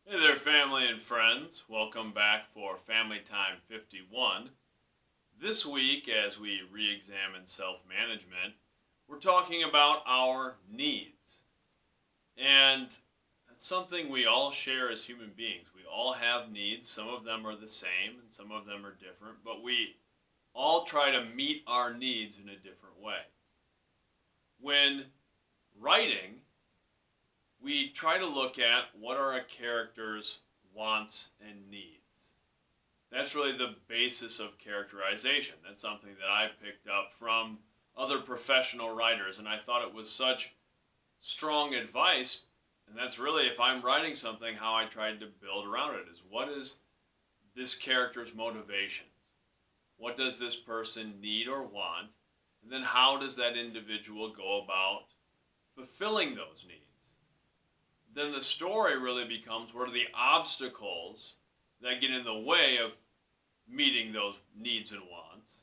Hey there, family and friends. Welcome back for Family Time 51. This week, as we re examine self management, we're talking about our needs. And that's something we all share as human beings. We all have needs. Some of them are the same and some of them are different, but we all try to meet our needs in a different way. When writing, we try to look at what are a character's wants and needs. That's really the basis of characterization. That's something that I picked up from other professional writers, and I thought it was such strong advice. And that's really, if I'm writing something, how I tried to build around it is what is this character's motivations? What does this person need or want? And then how does that individual go about fulfilling those needs? Then the story really becomes what are the obstacles that get in the way of meeting those needs and wants.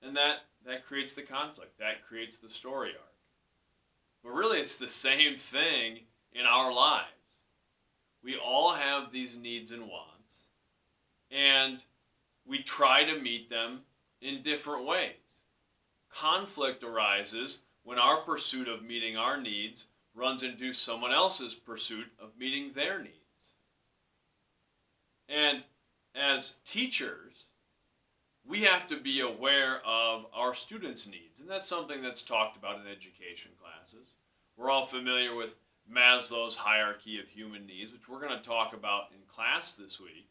And that creates the conflict. That creates the story arc. But really, it's the same thing in our lives. We all have these needs and wants, and we try to meet them in different ways. Conflict arises when our pursuit of meeting our needs runs into someone else's pursuit of meeting their needs. And as teachers, we have to be aware of our students' needs. And that's something that's talked about in education classes. We're all familiar with Maslow's hierarchy of human needs, which we're going to talk about in class this week.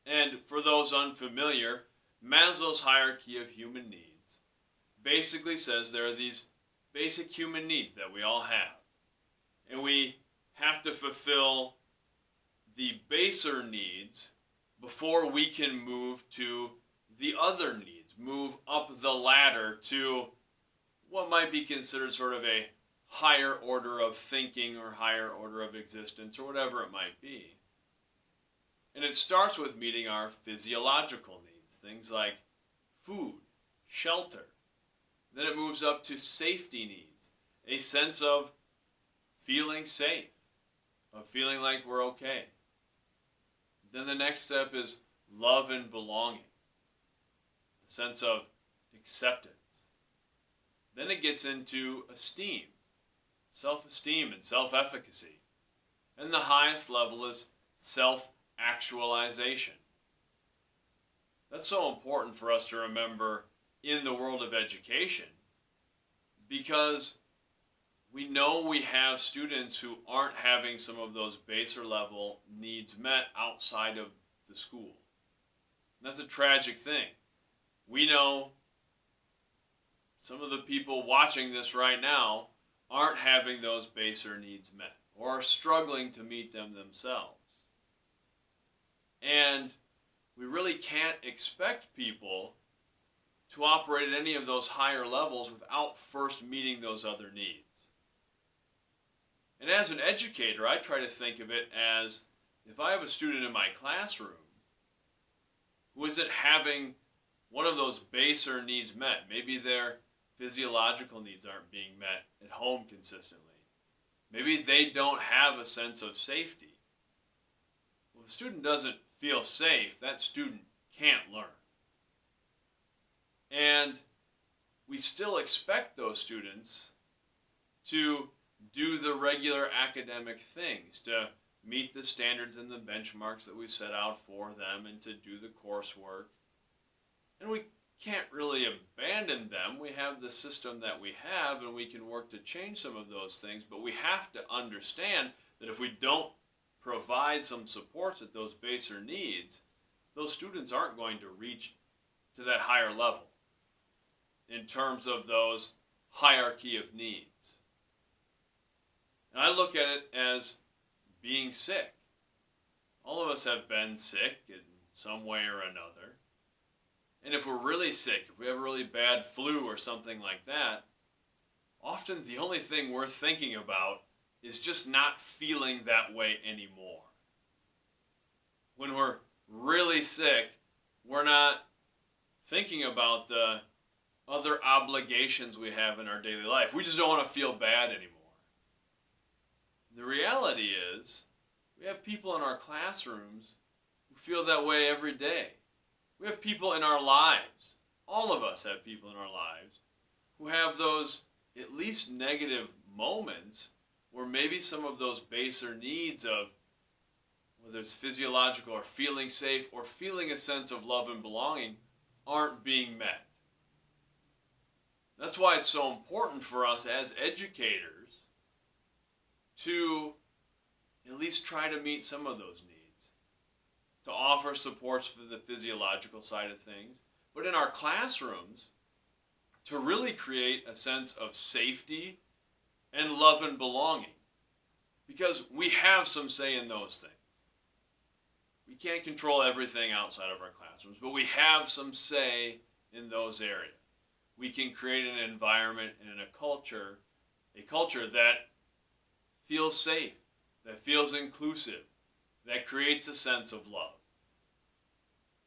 And for those unfamiliar, Maslow's hierarchy of human needs basically says there are these basic human needs that we all have. And we have to fulfill the baser needs before we can move to the other needs, move up the ladder to what might be considered sort of a higher order of thinking or higher order of existence or whatever it might be. And it starts with meeting our physiological needs, things like food, shelter. Then it moves up to safety needs, a sense of feeling safe, of feeling like we're okay. Then the next step is love and belonging, a sense of acceptance. Then it gets into esteem, self-esteem and self-efficacy. And the highest level is self-actualization. That's so important for us to remember in the world of education, because we know we have students who aren't having some of those baser level needs met outside of the school. And that's a tragic thing. We know some of the people watching this right now aren't having those baser needs met or are struggling to meet them themselves. And we really can't expect people to operate at any of those higher levels without first meeting those other needs. And as an educator, I try to think of it as if I have a student in my classroom who isn't having one of those baser needs met, maybe their physiological needs aren't being met at home consistently. Maybe they don't have a sense of safety. Well, if a student doesn't feel safe, that student can't learn. And we still expect those students to do the regular academic things, to meet the standards and the benchmarks that we set out for them, and to do the coursework. And we can't really abandon them. We have the system that we have, and we can work to change some of those things, but we have to understand that if we don't provide some supports at those baser needs, those students aren't going to reach to that higher level in terms of those hierarchy of needs. And I look at it as being sick. All of us have been sick in some way or another. And if we're really sick, if we have a really bad flu or something like that, often the only thing we're thinking about is just not feeling that way anymore. When we're really sick, we're not thinking about the other obligations we have in our daily life. We just don't want to feel bad anymore. The reality is, we have people in our classrooms who feel that way every day. We have people in our lives. All of us have people in our lives who have those at least negative moments where maybe some of those baser needs of whether it's physiological or feeling safe or feeling a sense of love and belonging aren't being met. That's why it's so important for us as educators to at least try to meet some of those needs, to offer supports for the physiological side of things, but in our classrooms, to really create a sense of safety and love and belonging, because we have some say in those things. We can't control everything outside of our classrooms, but we have some say in those areas. We can create an environment and a culture that feels safe, that feels inclusive, that creates a sense of love.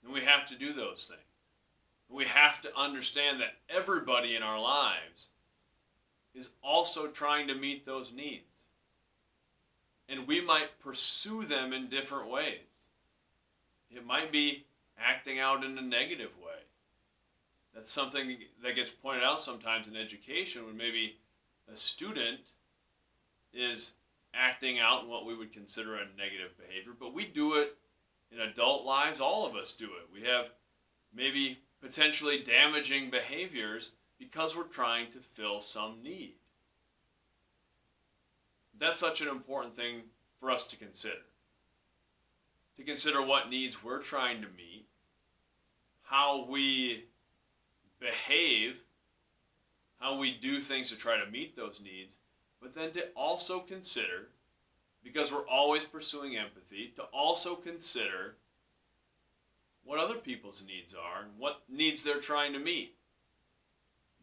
And we have to do those things. We have to understand that everybody in our lives is also trying to meet those needs. And we might pursue them in different ways. It might be acting out in a negative way. That's something that gets pointed out sometimes in education when maybe a student is acting out in what we would consider a negative behavior, but we do it in adult lives. All of us do it. We have maybe potentially damaging behaviors because we're trying to fill some need. That's such an important thing for us to consider. To consider what needs we're trying to meet, how we behave, how we do things to try to meet those needs, but then to also consider, because we're always pursuing empathy, to also consider what other people's needs are and what needs they're trying to meet.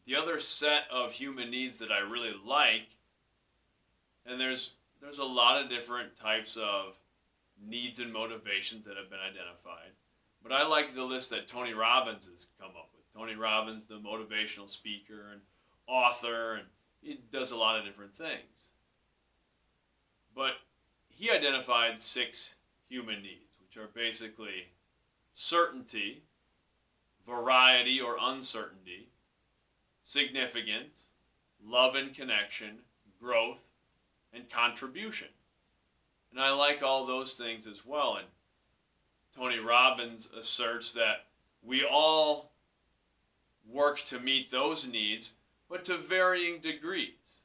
The other set of human needs that I really like, and there's a lot of different types of needs and motivations that have been identified, but I like the list that Tony Robbins has come up with. Tony Robbins, the motivational speaker and author, and he does a lot of different things. But he identified 6 human needs, which are basically certainty, variety or uncertainty, significance, love and connection, growth, and contribution. And I like all those things as well. And Tony Robbins asserts that we all work to meet those needs, but to varying degrees.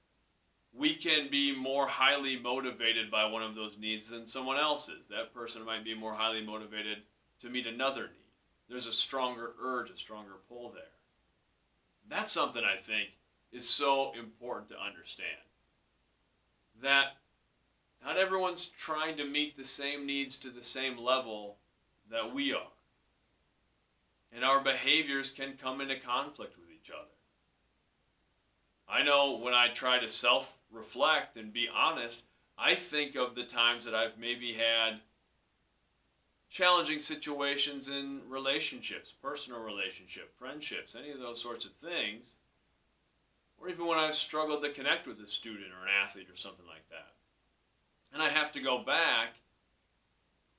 We can be more highly motivated by one of those needs than someone else's. That person might be more highly motivated to meet another need. There's a stronger urge, a stronger pull there. That's something I think is so important to understand. That not everyone's trying to meet the same needs to the same level that we are. And our behaviors can come into conflict with each other. I know when I try to self-reflect and be honest, I think of the times that I've maybe had challenging situations in relationships, personal relationship, friendships, any of those sorts of things, or even when I've struggled to connect with a student or an athlete or something like that. And I have to go back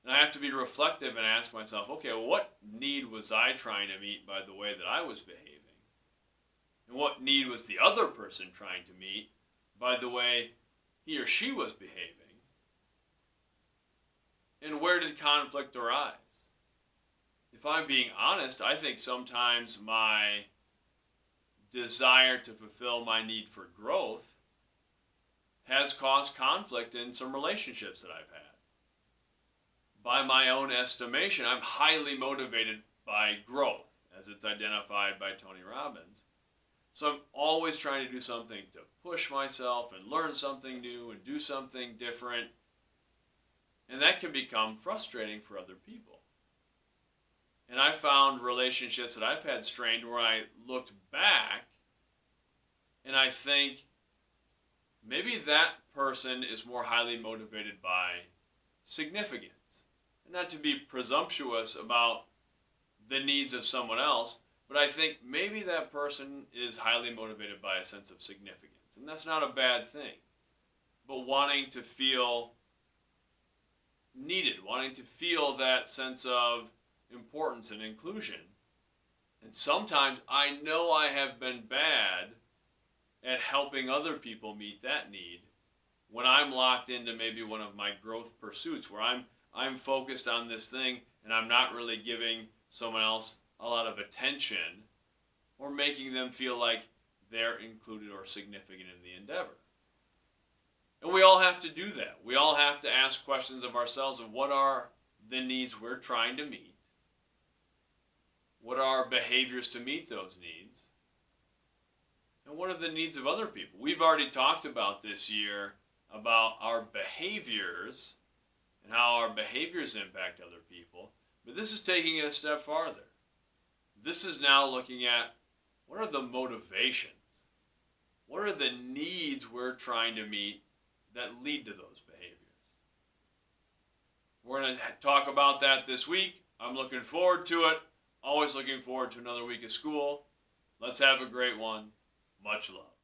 and I have to be reflective and ask myself, okay, what need was I trying to meet by the way that I was behaving? And what need was the other person trying to meet by the way he or she was behaving? And where did conflict arise? If I'm being honest, I think sometimes my desire to fulfill my need for growth has caused conflict in some relationships that I've had. By my own estimation, I'm highly motivated by growth, as it's identified by Tony Robbins. So I'm always trying to do something to push myself and learn something new and do something different. And that can become frustrating for other people. And I found relationships that I've had strained where I looked back and I think maybe that person is more highly motivated by significance. And not to be presumptuous about the needs of someone else, but I think maybe that person is highly motivated by a sense of significance. And that's not a bad thing. but wanting to feel needed, wanting to feel that sense of importance and inclusion. And sometimes I know I have been bad at helping other people meet that need when I'm locked into maybe one of my growth pursuits where I'm focused on this thing and I'm not really giving someone else a lot of attention or making them feel like they're included or significant in the endeavor. And we all have to do that. We all have to ask questions of ourselves of what are the needs we're trying to meet? What are our behaviors to meet those needs? And what are the needs of other people? We've already talked about this year about our behaviors and how our behaviors impact other people. But this is taking it a step farther. This is now looking at what are the motivations? What are the needs we're trying to meet that lead to those behaviors? We're going to talk about that this week. I'm looking forward to it. Always looking forward to another week of school. Let's have a great one. Much love.